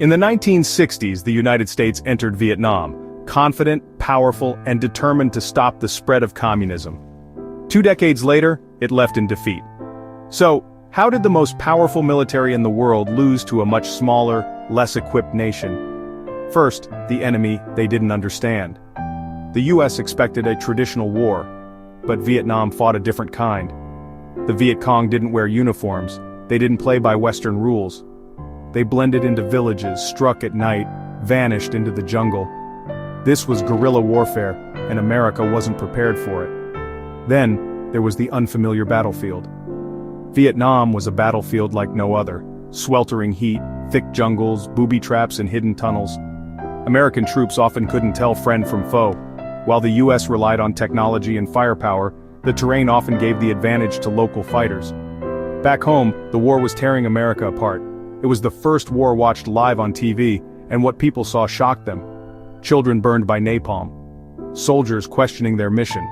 In the 1960s, the United States entered Vietnam, confident, powerful, and determined to stop the spread of communism. 2 decades later, it left in defeat. So, how did the most powerful military in the world lose to a much smaller, less equipped nation? First, the enemy they didn't understand. The US expected a traditional war, but Vietnam fought a different kind. The Viet Cong didn't wear uniforms, they didn't play by Western rules. They blended into villages, struck at night, vanished into the jungle. This was guerrilla warfare, and America wasn't prepared for it. Then, there was the unfamiliar battlefield. Vietnam was a battlefield like no other. Sweltering heat, thick jungles, booby traps and hidden tunnels. American troops often couldn't tell friend from foe. While the US relied on technology and firepower, the terrain often gave the advantage to local fighters. Back home, the war was tearing America apart. It was the first war watched live on TV, and what people saw shocked them. Children burned by napalm. Soldiers questioning their mission.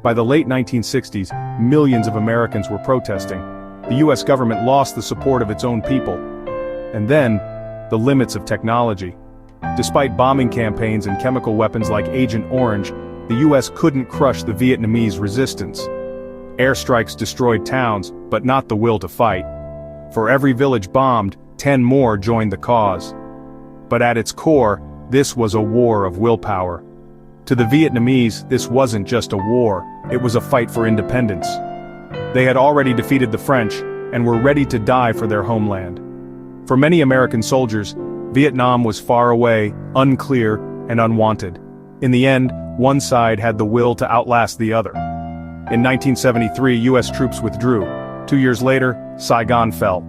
By the late 1960s, millions of Americans were protesting. The US government lost the support of its own people. And then, the limits of technology. Despite bombing campaigns and chemical weapons like Agent Orange, the US couldn't crush the Vietnamese resistance. Airstrikes destroyed towns, but not the will to fight. For every village bombed, 10 more joined the cause. But at its core, this was a war of willpower. To the Vietnamese, this wasn't just a war, it was a fight for independence. They had already defeated the French, and were ready to die for their homeland. For many American soldiers, Vietnam was far away, unclear, and unwanted. In the end, one side had the will to outlast the other. In 1973, US troops withdrew. 2 years later, Saigon fell.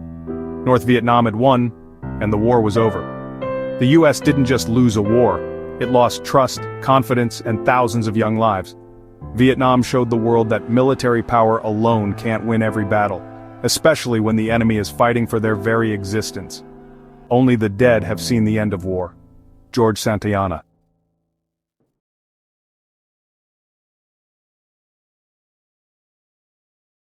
North Vietnam had won, and the war was over. The US didn't just lose a war, it lost trust, confidence, and thousands of young lives. Vietnam showed the world that military power alone can't win every battle, especially when the enemy is fighting for their very existence. Only the dead have seen the end of war. George Santayana.